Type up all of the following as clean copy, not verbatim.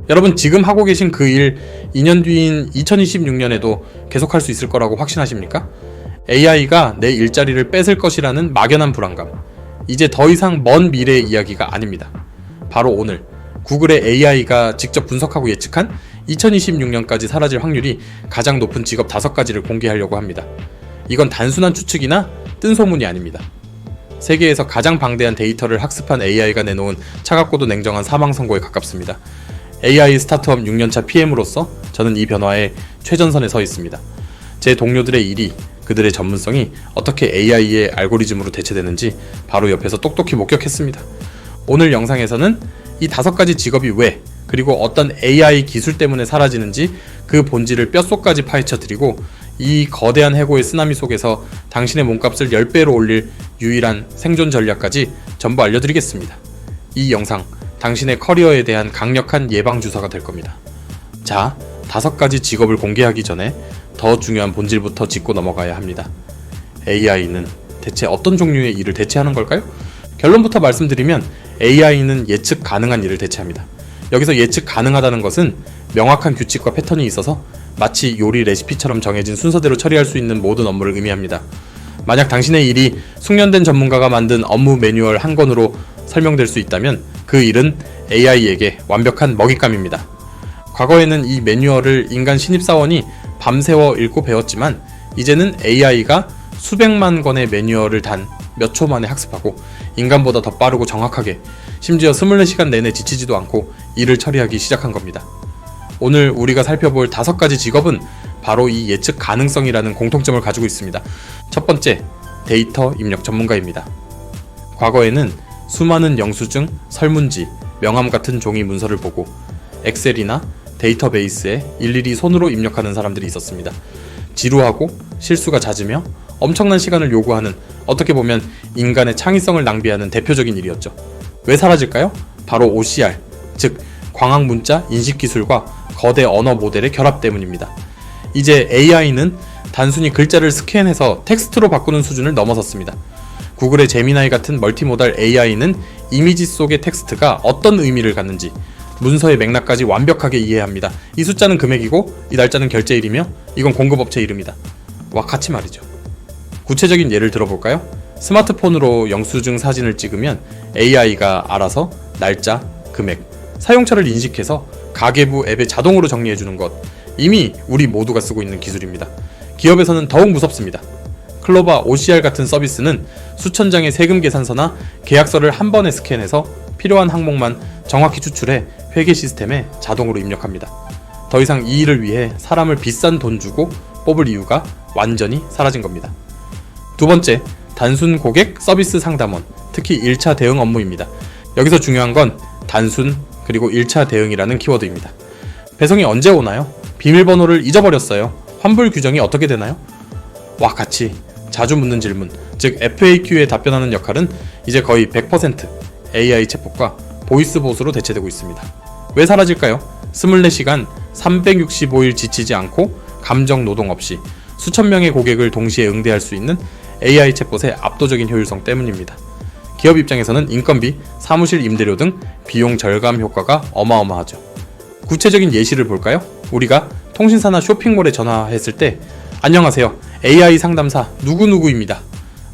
여러분 지금 하고 계신 그 일 2년 뒤인 2026년에도 계속할 수 있을 거라고 확신하십니까? AI가 내 일자리를 뺏을 것이라는 막연한 불안감. 이제 더 이상 먼 미래의 이야기가 아닙니다. 바로 오늘 구글의 AI가 직접 분석하고 예측한 2026년까지 사라질 확률이 가장 높은 직업 5가지를 공개하려고 합니다. 이건 단순한 추측이나 뜬 소문이 아닙니다. 세계에서 가장 방대한 데이터를 학습한 AI가 내놓은 차갑고도 냉정한 사망 선고에 가깝습니다. AI 스타트업 6년차 PM으로서 저는 이 변화의 최전선에 서 있습니다. 제 동료들의 일이, 그들의 전문성이 어떻게 AI의 알고리즘으로 대체되는지 바로 옆에서 똑똑히 목격했습니다. 오늘 영상에서는 이 5가지 직업이 왜, 그리고 어떤 AI 기술 때문에 사라지는지 그 본질을 뼛속까지 파헤쳐드리고 이 거대한 해고의 쓰나미 속에서 당신의 몸값을 10배로 올릴 유일한 생존 전략까지 전부 알려드리겠습니다. 이 영상, 당신의 커리어에 대한 강력한 예방 주사가 될 겁니다. 자, 5가지 직업을 공개하기 전에 더 중요한 본질부터 짚고 넘어가야 합니다. AI는 대체 어떤 종류의 일을 대체하는 걸까요? 결론부터 말씀드리면 AI는 예측 가능한 일을 대체합니다. 여기서 예측 가능하다는 것은 명확한 규칙과 패턴이 있어서 마치 요리 레시피처럼 정해진 순서대로 처리할 수 있는 모든 업무를 의미합니다. 만약 당신의 일이 숙련된 전문가가 만든 업무 매뉴얼 한 권으로 설명될 수 있다면 그 일은 AI에게 완벽한 먹잇감입니다. 과거에는 이 매뉴얼을 인간 신입사원이 밤새워 읽고 배웠지만 이제는 AI가 수백만 권의 매뉴얼을 단 몇 초 만에 학습하고 인간보다 더 빠르고 정확하게, 심지어 24시간 내내 지치지도 않고 일을 처리하기 시작한 겁니다. 오늘 우리가 살펴볼 5가지 직업은 바로 이 예측 가능성이라는 공통점을 가지고 있습니다. 첫 번째, 데이터 입력 전문가입니다. 과거에는 수많은 영수증, 설문지, 명함 같은 종이 문서를 보고 엑셀이나 데이터베이스에 일일이 손으로 입력하는 사람들이 있었습니다. 지루하고 실수가 잦으며 엄청난 시간을 요구하는, 어떻게 보면 인간의 창의성을 낭비하는 대표적인 일이었죠. 왜 사라질까요? 바로 OCR, 즉 광학문자 인식기술과 거대 언어 모델의 결합 때문입니다. 이제 AI는 단순히 글자를 스캔해서 텍스트로 바꾸는 수준을 넘어섰습니다. 구글의 제미나이 같은 멀티모달 AI는 이미지 속의 텍스트가 어떤 의미를 갖는지, 문서의 맥락까지 완벽하게 이해합니다. 이 숫자는 금액이고 이 날짜는 결제일이며 이건 공급업체 이름이다. 와 같이 말이죠. 구체적인 예를 들어볼까요? 스마트폰으로 영수증 사진을 찍으면 AI가 알아서 날짜, 금액, 사용처를 인식해서 가계부 앱에 자동으로 정리해주는 것, 이미 우리 모두가 쓰고 있는 기술입니다. 기업에서는 더욱 무섭습니다. 클로바 OCR 같은 서비스는 수천 장의 세금 계산서나 계약서를 한 번에 스캔해서 필요한 항목만 정확히 추출해 회계 시스템에 자동으로 입력합니다. 더 이상 이 일을 위해 사람을 비싼 돈 주고 뽑을 이유가 완전히 사라진 겁니다. 두 번째, 단순 고객 서비스 상담원, 특히 1차 대응 업무입니다. 여기서 중요한 건 단순 그리고 1차 대응이라는 키워드입니다. 배송이 언제 오나요? 비밀번호를 잊어버렸어요. 환불 규정이 어떻게 되나요? 와 같이 자주 묻는 질문, 즉 FAQ에 답변하는 역할은 이제 거의 100% AI 챗봇과 보이스봇으로 대체되고 있습니다. 왜 사라질까요? 24시간 365일 지치지 않고 감정 노동 없이 수천 명의 고객을 동시에 응대할 수 있는 AI 챗봇의 압도적인 효율성 때문입니다. 기업 입장에서는 인건비, 사무실 임대료 등 비용 절감 효과가 어마어마하죠. 구체적인 예시를 볼까요? 우리가 통신사나 쇼핑몰에 전화했을 때 안녕하세요, AI 상담사 누구누구입니다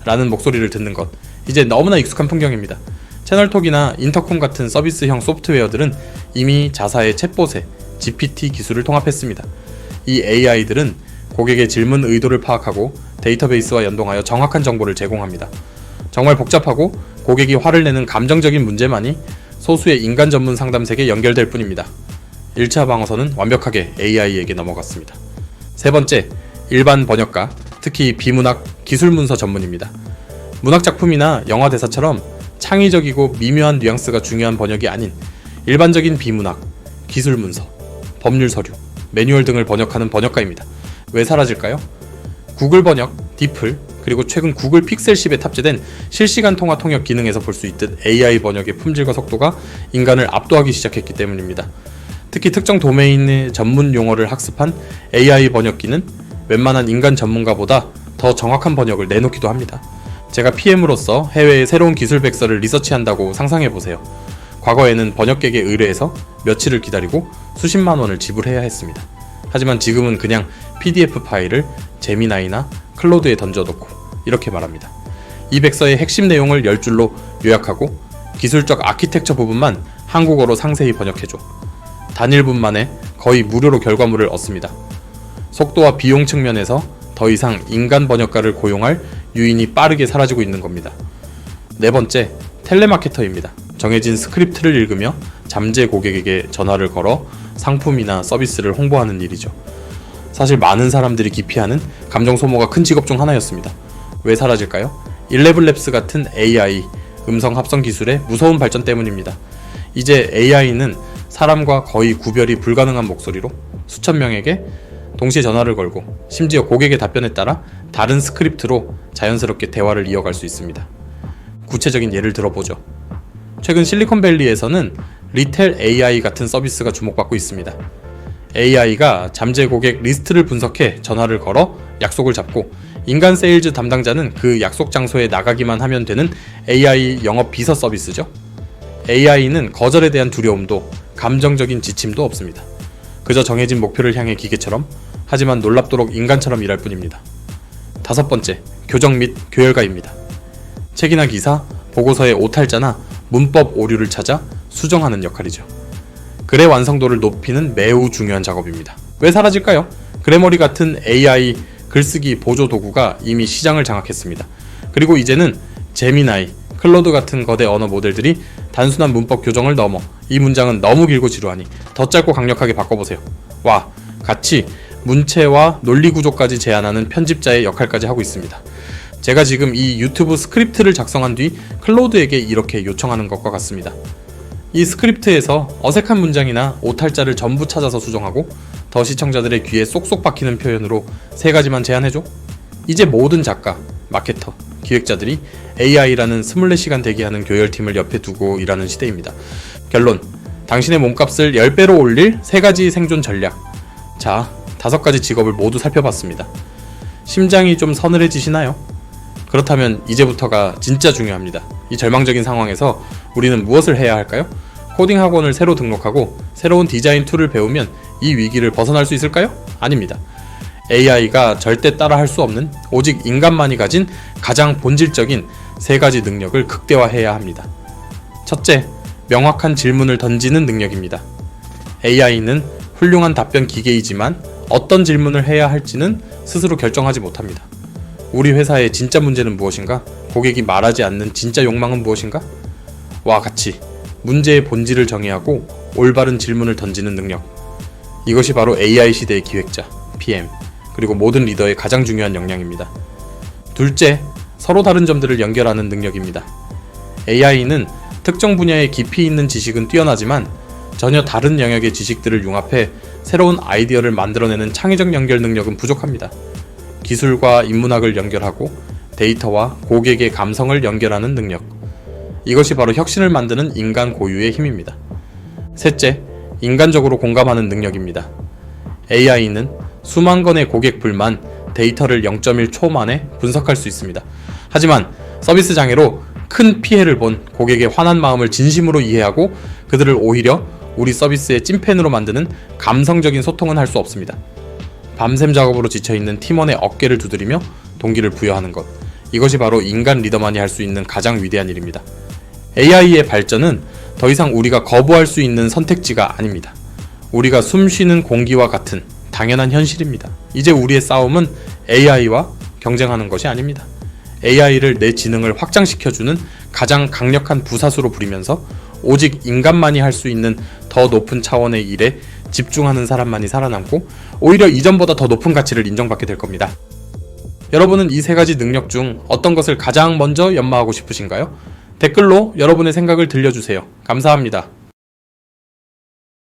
라는 목소리를 듣는 것, 이제 너무나 익숙한 풍경입니다. 채널톡이나 인터콤 같은 서비스형 소프트웨어들은 이미 자사의 챗봇에 GPT 기술을 통합했습니다. 이 AI들은 고객의 질문 의도를 파악하고 데이터베이스와 연동하여 정확한 정보를 제공합니다. 정말 복잡하고 고객이 화를 내는 감정적인 문제만이 소수의 인간 전문 상담색에 연결될 뿐입니다. 1차 방어선은 완벽하게 AI에게 넘어갔습니다. 세 번째, 일반 번역가, 특히 비문학, 기술문서 전문입니다. 문학작품이나 영화 대사처럼 창의적이고 미묘한 뉘앙스가 중요한 번역이 아닌 일반적인 비문학, 기술문서, 법률 서류, 매뉴얼 등을 번역하는 번역가입니다. 왜 사라질까요? 구글 번역, 디플, 그리고 최근 구글 픽셀 10에 탑재된 실시간 통화 통역 기능에서 볼 수 있듯 AI 번역의 품질과 속도가 인간을 압도하기 시작했기 때문입니다. 특히 특정 도메인의 전문 용어를 학습한 AI 번역기는 웬만한 인간 전문가보다 더 정확한 번역을 내놓기도 합니다. 제가 PM으로서 해외의 새로운 기술 백서를 리서치한다고 상상해보세요. 과거에는 번역객에 의뢰해서 며칠을 기다리고 수십만 원을 지불해야 했습니다. 하지만 지금은 그냥 PDF 파일을 제미나이나 클로드에 던져놓고 이렇게 말합니다. 이 백서의 핵심 내용을 10줄로 요약하고 기술적 아키텍처 부분만 한국어로 상세히 번역해줘. 단일분 만에 거의 무료로 결과물을 얻습니다. 속도와 비용 측면에서 더 이상 인간 번역가를 고용할 유인이 빠르게 사라지고 있는 겁니다. 네 번째, 텔레마케터입니다. 정해진 스크립트를 읽으며 잠재 고객에게 전화를 걸어 상품이나 서비스를 홍보하는 일이죠. 사실 많은 사람들이 기피하는 감정 소모가 큰 직업 중 하나였습니다. 왜 사라질까요? 11랩스 같은 AI, 음성 합성 기술의 무서운 발전 때문입니다. 이제 AI는 사람과 거의 구별이 불가능한 목소리로 수천 명에게 동시에 전화를 걸고 심지어 고객의 답변에 따라 다른 스크립트로 자연스럽게 대화를 이어갈 수 있습니다. 구체적인 예를 들어보죠. 최근 실리콘밸리에서는 리텔 AI 같은 서비스가 주목받고 있습니다. AI가 잠재 고객 리스트를 분석해 전화를 걸어 약속을 잡고 인간 세일즈 담당자는 그 약속 장소에 나가기만 하면 되는 AI 영업 비서 서비스죠. AI는 거절에 대한 두려움도 감정적인 지침도 없습니다. 그저 정해진 목표를 향해 기계처럼, 하지만 놀랍도록 인간처럼 일할 뿐입니다. 다섯 번째, 교정 및 교열가입니다. 책이나 기사, 보고서의 오탈자나 문법 오류를 찾아 수정하는 역할이죠. 글의 완성도를 높이는 매우 중요한 작업입니다. 왜 사라질까요? 그래머리 같은 AI 글쓰기 보조 도구가 이미 시장을 장악했습니다. 그리고 이제는 제미나이, 클로드 같은 거대 언어 모델들이 단순한 문법 교정을 넘어 이 문장은 너무 길고 지루하니 더 짧고 강력하게 바꿔보세요. 와, 같이 문체와 논리 구조까지 제안하는 편집자의 역할까지 하고 있습니다. 제가 지금 이 유튜브 스크립트를 작성한 뒤 클로드에게 이렇게 요청하는 것과 같습니다. 이 스크립트에서 어색한 문장이나 오탈자를 전부 찾아서 수정하고 더 시청자들의 귀에 쏙쏙 박히는 표현으로 3가지만 제안해줘. 이제 모든 작가, 마케터, 기획자들이 AI라는 24시간 대기하는 교열팀을 옆에 두고 일하는 시대입니다. 결론, 당신의 몸값을 10배로 올릴 3가지 생존 전략. 자, 5가지 직업을 모두 살펴봤습니다. 심장이 좀 서늘해지시나요? 그렇다면 이제부터가 진짜 중요합니다. 이 절망적인 상황에서 우리는 무엇을 해야 할까요? 코딩 학원을 새로 등록하고 새로운 디자인 툴을 배우면 이 위기를 벗어날 수 있을까요? 아닙니다. AI가 절대 따라할 수 없는 오직 인간만이 가진 가장 본질적인 3가지 능력을 극대화해야 합니다. 첫째, 명확한 질문을 던지는 능력입니다. AI는 훌륭한 답변 기계이지만 어떤 질문을 해야 할지는 스스로 결정하지 못합니다. 우리 회사의 진짜 문제는 무엇인가? 고객이 말하지 않는 진짜 욕망은 무엇인가? 와 같이 문제의 본질을 정의하고 올바른 질문을 던지는 능력. 이것이 바로 AI 시대의 기획자, PM, 그리고 모든 리더의 가장 중요한 역량입니다. 둘째, 서로 다른 점들을 연결하는 능력입니다. AI는 특정 분야의 깊이 있는 지식은 뛰어나지만 전혀 다른 영역의 지식들을 융합해 새로운 아이디어를 만들어내는 창의적 연결 능력은 부족합니다. 기술과 인문학을 연결하고 데이터와 고객의 감성을 연결하는 능력. 이것이 바로 혁신을 만드는 인간 고유의 힘입니다. 셋째, 인간적으로 공감하는 능력입니다. AI는 수만 건의 고객 불만, 데이터를 0.1초 만에 분석할 수 있습니다. 하지만 서비스 장애로 큰 피해를 본 고객의 화난 마음을 진심으로 이해하고 그들을 오히려 우리 서비스의 찐팬으로 만드는 감성적인 소통은 할 수 없습니다. 밤샘 작업으로 지쳐있는 팀원의 어깨를 두드리며 동기를 부여하는 것. 이것이 바로 인간 리더만이 할 수 있는 가장 위대한 일입니다. AI의 발전은 더 이상 우리가 거부할 수 있는 선택지가 아닙니다. 우리가 숨쉬는 공기와 같은 당연한 현실입니다. 이제 우리의 싸움은 AI와 경쟁하는 것이 아닙니다. AI를 내 지능을 확장시켜주는 가장 강력한 부사수로 부리면서 오직 인간만이 할 수 있는 더 높은 차원의 일에 집중하는 사람만이 살아남고 오히려 이전보다 더 높은 가치를 인정받게 될 겁니다. 여러분은 이 3가지 능력 중 어떤 것을 가장 먼저 연마하고 싶으신가요? 댓글로 여러분의 생각을 들려주세요. 감사합니다.